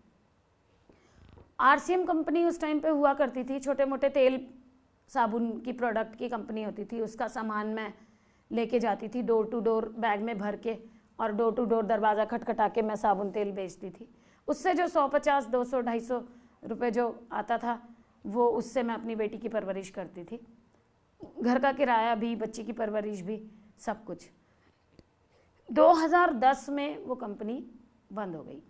RCM कंपनी उस टाइम पे हुआ करती थी, छोटे मोटे तेल साबुन की प्रोडक्ट की कंपनी होती थी। उसका सामान मैं लेके जाती थी डोर टू डोर बैग में भर के, और डोर टू डोर दरवाज़ा खटखटा के मैं साबुन तेल बेचती थी। उससे जो 150, 200, 250 रुपये जो आता था, वो उससे मैं अपनी बेटी की परवरिश करती थी। घर का किराया भी, बच्ची की परवरिश भी, सब कुछ। 2010 में वो कंपनी बंद हो गई।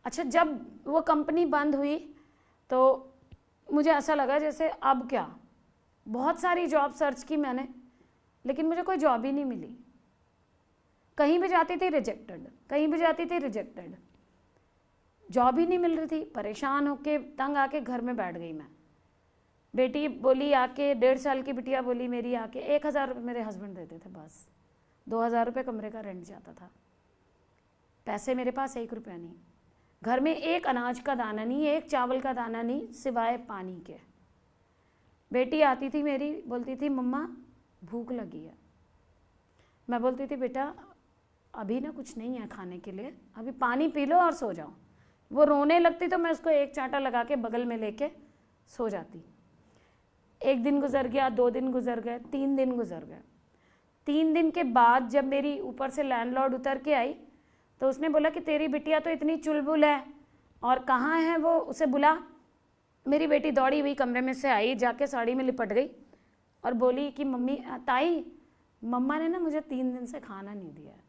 अच्छा, जब वो कंपनी बंद हुई तो मुझे ऐसा लगा जैसे अब क्या। बहुत सारी जॉब सर्च की मैंने, लेकिन मुझे कोई जॉब ही नहीं मिली। कहीं भी जाती थी रिजेक्टेड, कहीं भी जाती थी रिजेक्टेड। जॉब ही नहीं मिल रही थी। परेशान होके तंग आके घर में बैठ गई मैं। बेटी बोली आके, 1.5 साल की बिटिया बोली मेरी आके, 1000 रुपये मेरे हस्बैंड देते थे बस। 2000 रुपये कमरे का रेंट जाता था। पैसे मेरे पास 1 रुपया नहीं। घर में एक अनाज का दाना नहीं, एक चावल का दाना नहीं, सिवाय पानी के। बेटी आती थी मेरी, बोलती थी मम्मा भूख लगी है। मैं बोलती थी बेटा अभी ना कुछ नहीं है खाने के लिए, अभी पानी पी लो और सो जाओ। वो रोने लगती तो मैं उसको एक चांटा लगा के बगल में लेके सो जाती। 1 दिन गुजर गया, 2 दिन गुजर गए, 3 दिन गुजर गए। 3 दिन के बाद जब मेरी ऊपर से लैंडलॉर्ड उतर के आई तो उसने बोला कि तेरी बिटिया तो इतनी चुलबुल है और कहाँ है वो, उसे बुला। मेरी बेटी दौड़ी हुई कमरे में से आई, जाके साड़ी में लिपट गई और बोली कि मम्मी, ताई मम्मा ने ना मुझे 3 दिन से खाना नहीं दिया है।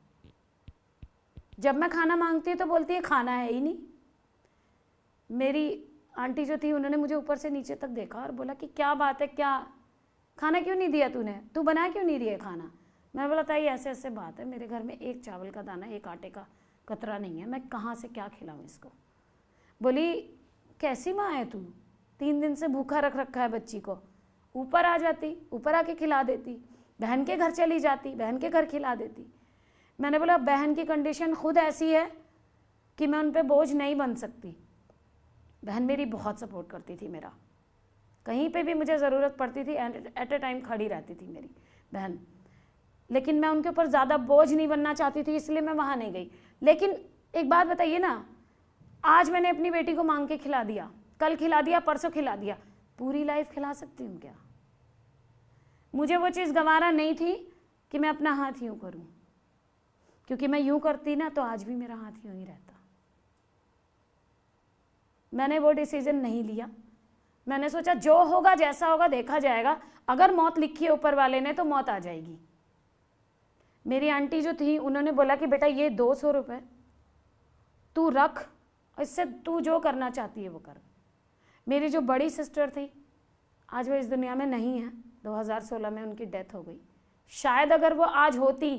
जब मैं खाना मांगती हूँ तो बोलती है खाना है ही नहीं। मेरी आंटी जो थी उन्होंने मुझे ऊपर से नीचे तक देखा और बोला कि क्या बात है, क्या खाना क्यों नहीं दिया तूने, तू बना क्यों नहीं रही है खाना। मैं बोला ताई ऐसे ऐसे बात है, मेरे घर में एक चावल का दाना, एक आटे का कतरा नहीं है, मैं कहाँ से क्या खिलाऊँ इसको। बोली कैसी माँ है तू, 3 दिन से भूखा रख रखा है बच्ची को। ऊपर आ जाती, ऊपर आके खिला देती, बहन के घर चली जाती, बहन के घर खिला देती। मैंने बोला बहन की कंडीशन खुद ऐसी है कि मैं उन पर बोझ नहीं बन सकती। बहन मेरी बहुत सपोर्ट करती थी मेरा, कहीं पे भी मुझे ज़रूरत पड़ती थी एट ए टाइम खड़ी रहती थी मेरी बहन। लेकिन मैं उनके ऊपर ज़्यादा बोझ नहीं बनना चाहती थी, इसलिए मैं वहाँ नहीं गई। लेकिन एक बात बताइए ना, आज मैंने अपनी बेटी को मांग के खिला दिया, कल खिला दिया, परसों खिला दिया, पूरी लाइफ खिला सकती हूँ क्या। मुझे वो चीज़ गंवारा नहीं थी कि मैं अपना हाथ यूँ करूँ, क्योंकि मैं यूँ करती ना तो आज भी मेरा हाथ यूँ ही रहता। मैंने वो डिसीजन नहीं लिया। मैंने सोचा जो होगा जैसा होगा देखा जाएगा, अगर मौत लिखी है ऊपर वाले ने तो मौत आ जाएगी। मेरी आंटी जो थी उन्होंने बोला कि बेटा ये 200 रुपये तू रख, इससे तू जो करना चाहती है वो कर। मेरी जो बड़ी सिस्टर थी आज वो इस दुनिया में नहीं है, 2016 में उनकी डेथ हो गई। शायद अगर वो आज होती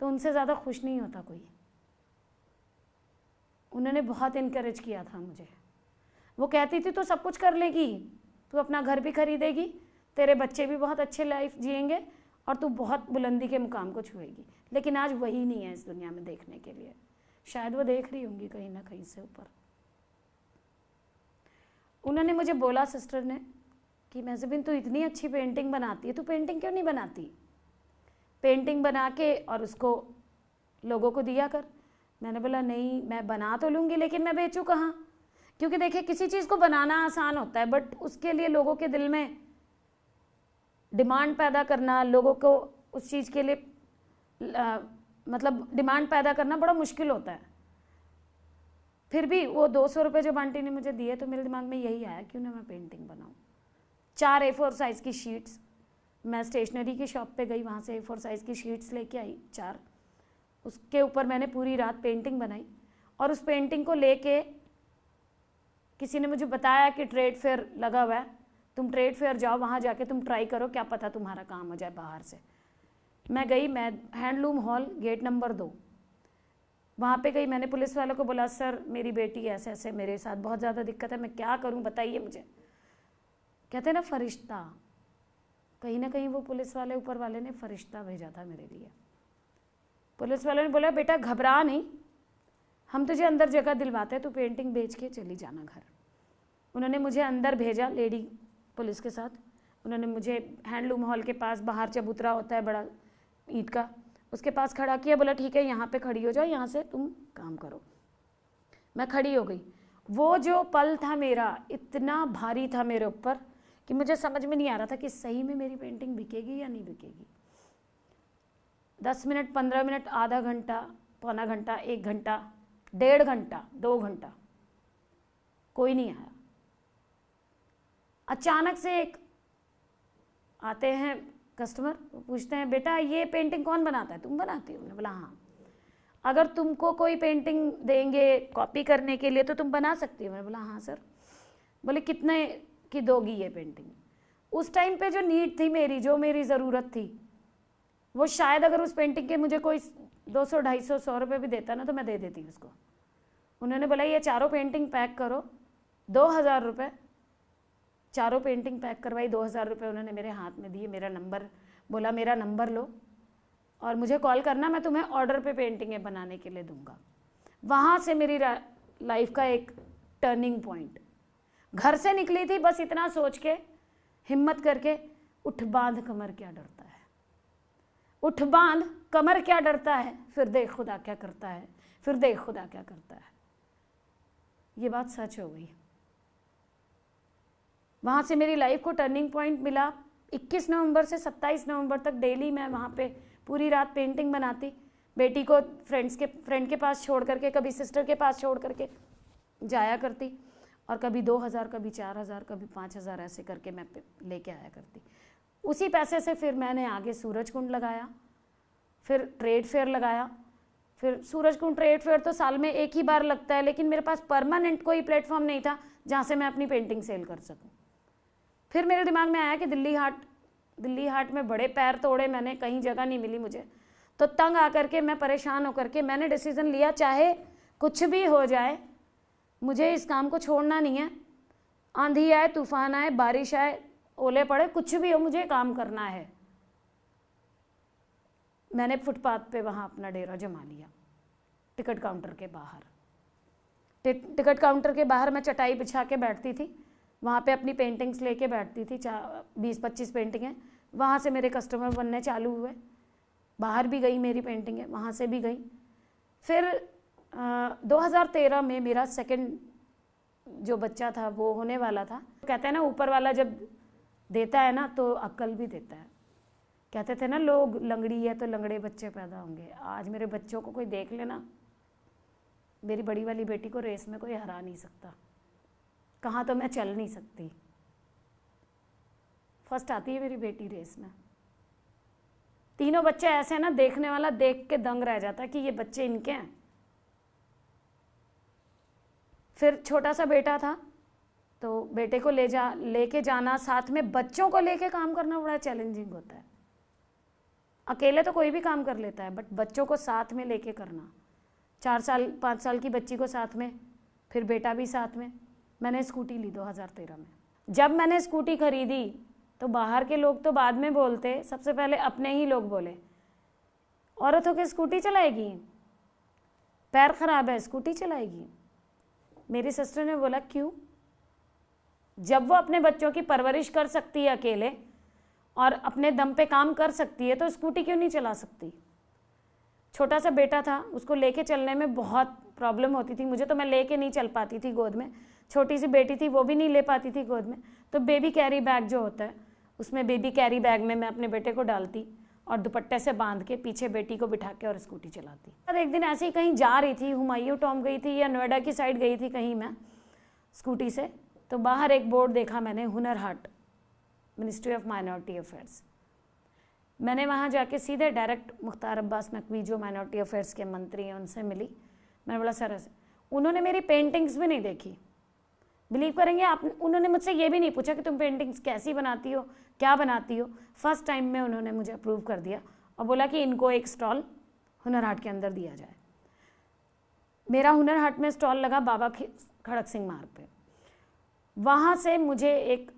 तो उनसे ज़्यादा खुश नहीं होता कोई। उन्होंने बहुत इनकरेज किया था मुझे। वो कहती थी तू सब कुछ कर लेगी, तू अपना घर भी खरीदेगी, तेरे बच्चे भी बहुत अच्छे लाइफ जिएंगे और तू बहुत बुलंदी के मुकाम को छुएगी। लेकिन आज वही नहीं है इस दुनिया में देखने के लिए। शायद वो देख रही होंगी कहीं ना कहीं से ऊपर। उन्होंने मुझे बोला सिस्टर ने कि महज़बीन तू इतनी अच्छी पेंटिंग बनाती है, तू पेंटिंग क्यों नहीं बनाती, पेंटिंग बना के और उसको लोगों को दिया कर। मैंने बोला नहीं, मैं बना तो लूँगी लेकिन मैं बेचूँ कहाँ। क्योंकि देखिए किसी चीज़ को बनाना आसान होता है, बट उसके लिए लोगों के दिल में डिमांड पैदा करना, लोगों को उस चीज़ के लिए मतलब डिमांड पैदा करना बड़ा मुश्किल होता है। फिर भी वो 200 रुपये जब आंटी ने मुझे दिए तो मेरे दिमाग में यही आया क्यों ना मैं पेंटिंग बनाऊँ। 4 A4 साइज़ की शीट्स, मैं स्टेशनरी की शॉप पे गई, वहाँ से A4 साइज़ की शीट्स लेके आई 4। उसके ऊपर मैंने पूरी रात पेंटिंग बनाई और उस पेंटिंग को लेके किसी ने मुझे बताया कि ट्रेड फेयर लगा हुआ है, तुम ट्रेड फेयर जाओ, वहाँ जाके तुम ट्राई करो, क्या पता तुम्हारा काम हो जाए बाहर से। मैं गई, मैं हैंडलूम हॉल गेट नंबर 2 वहाँ पे गई। मैंने पुलिस वालों को बोला सर मेरी बेटी ऐसे ऐसे मेरे साथ बहुत ज़्यादा दिक्कत है, मैं क्या करूँ बताइए मुझे। कहते हैं ना फरिश्ता, कहीं ना कहीं वो पुलिस वाले, ऊपर वाले ने फरिश्ता भेजा था मेरे लिए। पुलिस वालों ने बोला बेटा घबरा नहीं, हम तुझे अंदर जगह दिलवाते हैं, तू पेंटिंग बेच के चली जाना घर। उन्होंने मुझे अंदर भेजा लेडी पुलिस के साथ। उन्होंने मुझे हैंडलूम हॉल के पास बाहर चबूतरा होता है बड़ा ईंट का, उसके पास खड़ा किया, बोला ठीक है यहाँ पे खड़ी हो जाओ, यहाँ से तुम काम करो। मैं खड़ी हो गई। वो जो पल था मेरा इतना भारी था मेरे ऊपर कि मुझे समझ में नहीं आ रहा था कि सही में मेरी पेंटिंग बिकेगी या नहीं बिकेगी। 10 मिनट, 15 मिनट, आधा घंटा, पौना घंटा, 1 घंटा, 1.5 घंटा, 2 घंटा, कोई नहीं आया। अचानक से एक आते हैं कस्टमर, पूछते हैं बेटा ये पेंटिंग कौन बनाता है, तुम बनाती हो? मैंने बोला हाँ। अगर तुमको कोई पेंटिंग देंगे कॉपी करने के लिए तो तुम बना सकती हो? मैंने बोला हाँ सर। बोले कितने की दोगी ये पेंटिंग? उस टाइम पे जो नीड थी मेरी, जो मेरी ज़रूरत थी, वो शायद अगर उस पेंटिंग के मुझे कोई 200, 250, 100 रुपये भी देता ना तो मैं दे देती उसको। उन्होंने बोला ये चारों पेंटिंग पैक करो, 2000 रुपये। चारों पेंटिंग पैक करवाई, 2000 रुपये उन्होंने मेरे हाथ में दिए। मेरा नंबर बोला, मेरा नंबर लो और मुझे कॉल करना, मैं तुम्हें ऑर्डर पे पेंटिंगें बनाने के लिए दूंगा। वहाँ से मेरी लाइफ का एक टर्निंग पॉइंट। घर से निकली थी बस इतना सोच के, हिम्मत करके, उठ बांध कमर क्या डरता है, उठ बांध कमर क्या डरता है, फिर देख खुदा क्या करता है, फिर देख खुदा क्या करता है। ये बात सच हो गई। वहाँ से मेरी लाइफ को टर्निंग पॉइंट मिला। 21 नवंबर से 27 नवंबर तक डेली मैं वहाँ पे पूरी रात पेंटिंग बनाती। बेटी को फ्रेंड के पास छोड़ करके, कभी सिस्टर के पास छोड़ करके जाया करती, और कभी 2000, कभी 4000, कभी 5000 ऐसे करके मैं लेके आया करती। उसी पैसे से फिर मैंने आगे सूरज कुंड लगाया, फिर ट्रेड फेयर लगाया। फिर सूरज कुंड ट्रेड फेयर तो साल में एक ही बार लगता है, लेकिन मेरे पास परमानेंट कोई प्लेटफॉर्म नहीं था जहाँ से मैं अपनी पेंटिंग सेल कर सकूँ। फिर मेरे दिमाग में आया कि दिल्ली हाट में बड़े पैर तोड़े मैंने, कहीं जगह नहीं मिली मुझे। तो तंग आकर के, मैं परेशान होकर के मैंने डिसीज़न लिया, चाहे कुछ भी हो जाए मुझे इस काम को छोड़ना नहीं है। आंधी आए, तूफान आए, बारिश आए, ओले पड़े, कुछ भी हो, मुझे काम करना है। मैंने फुटपाथ पे वहाँ अपना डेरा जमा लिया, टिकट काउंटर के बाहर। टिकट काउंटर के बाहर मैं चटाई बिछा के बैठती थी, वहाँ पे अपनी पेंटिंग्स लेके बैठती थी। 20-25 पेंटिंगें वहाँ से मेरे कस्टमर बनने चालू हुए। बाहर भी गई मेरी पेंटिंगें, वहाँ से भी गई। फिर 2013 में मेरा सेकंड जो बच्चा था वो होने वाला था। कहते हैं ना ऊपर वाला जब देता है ना तो अक्ल भी देता है। कहते थे ना लोग, लंगड़ी है तो लंगड़े बच्चे पैदा होंगे। आज मेरे बच्चों को कोई देख लेना, मेरी बड़ी वाली बेटी को रेस में कोई हरा नहीं सकता, कहाँ तो मैं चल नहीं सकती। फर्स्ट आती है मेरी बेटी रेस में। तीनों बच्चे ऐसे हैं ना, देखने वाला देख के दंग रह जाता है कि ये बच्चे इनके हैं। फिर छोटा सा बेटा था तो बेटे को लेके जाना, साथ में बच्चों को लेके काम करना बड़ा चैलेंजिंग होता है। अकेले तो कोई भी काम कर लेता है, बट बच्चों को साथ में लेके करना। 4 साल 5 साल की बच्ची को साथ में, फिर बेटा भी साथ में। मैंने स्कूटी ली 2013 में। जब मैंने स्कूटी खरीदी तो बाहर के लोग तो बाद में बोलते, सबसे पहले अपने ही लोग बोले, औरतों की स्कूटी चलाएगी, पैर खराब है, स्कूटी चलाएगी। मेरी सिस्टर ने बोला क्यों? जब वो अपने बच्चों की परवरिश कर सकती है अकेले और अपने दम पे काम कर सकती है तो स्कूटी क्यों नहीं चला सकती? छोटा सा बेटा था, उसको लेके चलने में बहुत प्रॉब्लम होती थी मुझे, तो मैं लेके नहीं चल पाती थी गोद में। छोटी सी बेटी थी, वो भी नहीं ले पाती थी गोद में। तो बेबी कैरी बैग जो होता है, उसमें बेबी कैरी बैग में मैं अपने बेटे को डालती और दुपट्टे से बांध के पीछे बेटी को बिठा के और स्कूटी चलाती। और एक दिन ऐसे ही कहीं जा रही थी, हुमायूं टॉम गई थी या नोएडा की साइड गई थी कहीं मैं स्कूटी से, तो बाहर एक बोर्ड देखा मैंने, Hunar Haat, ministry of minority affairs. मैंने वहाँ जाके सीधे डायरेक्ट मुख्तार अब्बास नकवी जो माइनॉरिटी अफेयर्स के मंत्री हैं उनसे मिली। मैंने बोला सर ऐसे। उन्होंने मेरी पेंटिंग्स भी नहीं देखी, बिलीव करेंगे आप, उन्होंने मुझसे ये भी नहीं पूछा कि तुम पेंटिंग्स कैसी बनाती हो, क्या बनाती हो। फर्स्ट टाइम में उन्होंने मुझे अप्रूव कर दिया और बोला कि इनको एक स्टॉल हुनर हाट के अंदर दिया जाए। मेरा हुनर हाट में स्टॉल लगा बाबा खड़क सिंह मार्ग पे। वहाँ से मुझे एक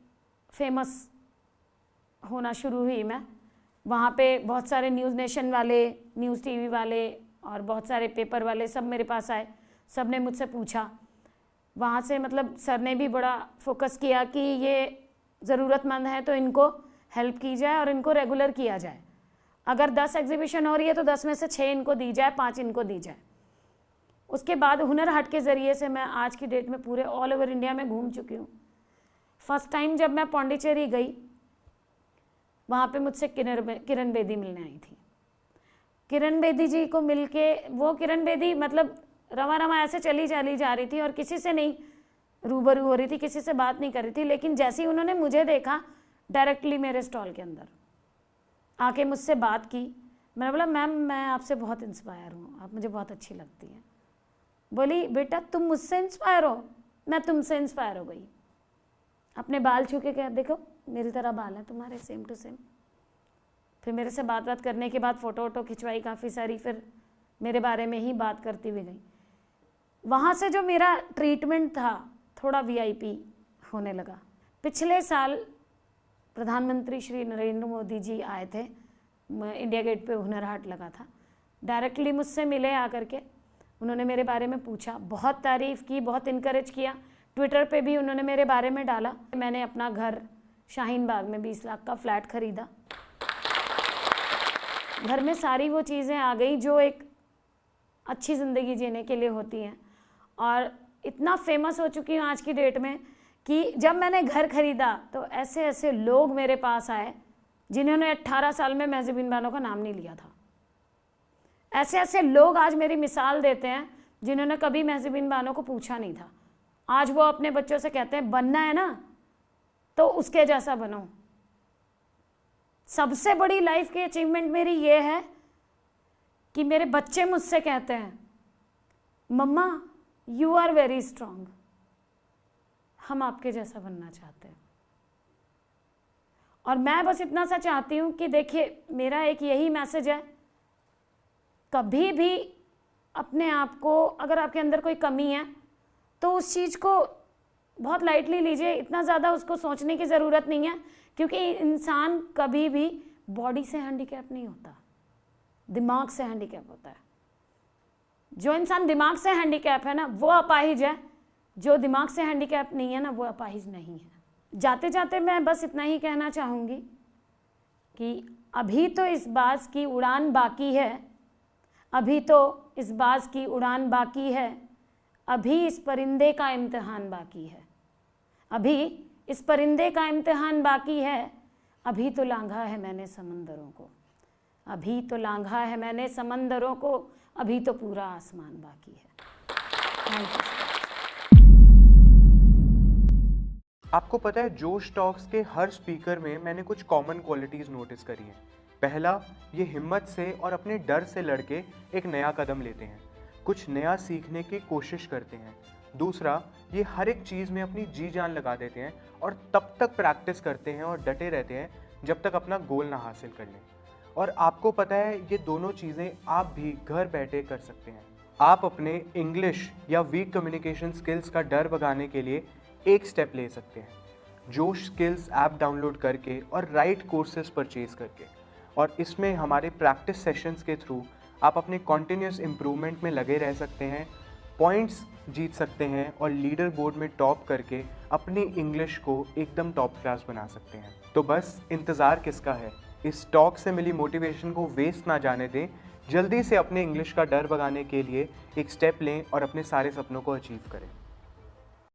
फेमस होना शुरू हुई मैं। वहाँ पे बहुत सारे न्यूज़ नेशन वाले, न्यूज़ टीवी वाले और बहुत सारे पेपर वाले सब मेरे पास आए, सब ने मुझसे पूछा। वहाँ से मतलब सर ने भी बड़ा फोकस किया कि ये ज़रूरतमंद है तो इनको हेल्प की जाए और इनको रेगुलर किया जाए। अगर 10 एग्जीबिशन हो रही है तो 10 में से 6 इनको दी जाए, 5 इनको दी जाए। उसके बाद हुनर हाट के ज़रिए से मैं आज की डेट में पूरे ऑल ओवर इंडिया में घूम चुकी हूँ। फर्स्ट टाइम जब मैं पौंडीचेरी गई, वहाँ पे मुझसे किरण बेदी मिलने आई थी। किरण बेदी जी को मिलके, वो किरण बेदी मतलब रवा रवा ऐसे चली जा रही थी और किसी से नहीं रूबरू हो रही थी, किसी से बात नहीं कर रही थी, लेकिन जैसे ही उन्होंने मुझे देखा डायरेक्टली मेरे स्टॉल के अंदर आके मुझसे बात की। मैंने बोला मैम मैं आपसे बहुत इंस्पायर हूँ, आप मुझे बहुत अच्छी लगती हैं। बोली बेटा तुम मुझसे इंस्पायर हो? मैं तुमसे इंस्पायर हो गई। अपने बाल छू के कह देखो मेरी तरह बाल हैं तुम्हारे, सेम टू सेम। फिर मेरे से बात करने के बाद फ़ोटो वोटो खिंचवाई काफ़ी सारी, फिर मेरे बारे में ही बात करती हुई गई। वहाँ से जो मेरा ट्रीटमेंट था थोड़ा वीआईपी होने लगा। पिछले साल प्रधानमंत्री श्री नरेंद्र मोदी जी आए थे, इंडिया गेट पे हुनर हाट लगा था। डायरेक्टली मुझसे मिले आकर के, उन्होंने मेरे बारे में पूछा, बहुत तारीफ़ की, बहुत इनकरेज किया। ट्विटर पे भी उन्होंने मेरे बारे में डाला। मैंने अपना घर शाहीन बाग में 20 लाख का फ्लैट ख़रीदा। घर में सारी वो चीज़ें आ गई जो एक अच्छी ज़िंदगी जीने के लिए होती हैं। और इतना फेमस हो चुकी हूँ आज की डेट में कि जब मैंने घर ख़रीदा तो ऐसे ऐसे लोग मेरे पास आए जिन्होंने 18 साल में महज़बीन बानो का नाम नहीं लिया था। ऐसे ऐसे लोग आज मेरी मिसाल देते हैं जिन्होंने कभी महज़बीन बानो को पूछा नहीं था। आज वो अपने बच्चों से कहते हैं बनना है ना तो उसके जैसा बनो। सबसे बड़ी लाइफ की अचीवमेंट मेरी ये है कि मेरे बच्चे मुझसे कहते हैं मम्मा यू आर वेरी स्ट्रांग, हम आपके जैसा बनना चाहते हैं। और मैं बस इतना सा चाहती हूँ कि देखिए मेरा एक यही मैसेज है, कभी भी अपने आप को, अगर आपके अंदर कोई कमी है तो उस चीज़ को बहुत लाइटली लीजिए, इतना ज़्यादा उसको सोचने की ज़रूरत नहीं है, क्योंकि इंसान कभी भी बॉडी से हैंडीकैप नहीं होता, दिमाग से हैंडीकैप होता है। जो इंसान दिमाग से हैंडीकैप है ना वो अपाहिज है, जो दिमाग से हैंडीकैप नहीं है ना वो अपाहिज नहीं है। जाते जाते मैं बस इतना ही कहना चाहूँगी कि अभी तो इस बाज़ की उड़ान बाकी है, अभी तो इस बाज़ की उड़ान बाकी है, अभी इस परिंदे का इम्तिहान बाकी है, अभी इस परिंदे का इम्तिहान बाकी है, अभी तो लांघा है मैंने समंदरों को, अभी तो लांघा है मैंने समंदरों को, अभी तो पूरा आसमान बाकी है। Thank you. आपको पता है जोश टॉक्स के हर स्पीकर में मैंने कुछ कॉमन क्वालिटीज़ नोटिस करी हैं। पहला, ये हिम्मत से और अपने डर से लड़के एक नया कदम लेते हैं, कुछ नया सीखने की कोशिश करते हैं। दूसरा, ये हर एक चीज़ में अपनी जी जान लगा देते हैं और तब तक प्रैक्टिस करते हैं और डटे रहते हैं जब तक अपना गोल ना हासिल कर लें। और आपको पता है ये दोनों चीज़ें आप भी घर बैठे कर सकते हैं। आप अपने इंग्लिश या वीक कम्युनिकेशन स्किल्स का डर भगाने के लिए एक स्टेप ले सकते हैं, जोश स्किल्स ऐप डाउनलोड करके और राइट कोर्सेज परचेज करके। और इसमें हमारे प्रैक्टिस सेशंस के थ्रू आप अपने कॉन्टिन्यूस इम्प्रूवमेंट में लगे रह सकते हैं, पॉइंट्स जीत सकते हैं और लीडर बोर्ड में टॉप करके अपनी इंग्लिश को एकदम टॉप क्लास बना सकते हैं। तो बस इंतज़ार किसका है? इस टॉक से मिली मोटिवेशन को वेस्ट ना जाने दें, जल्दी से अपने इंग्लिश का डर भगाने के लिए एक स्टेप लें और अपने सारे सपनों को अचीव करें।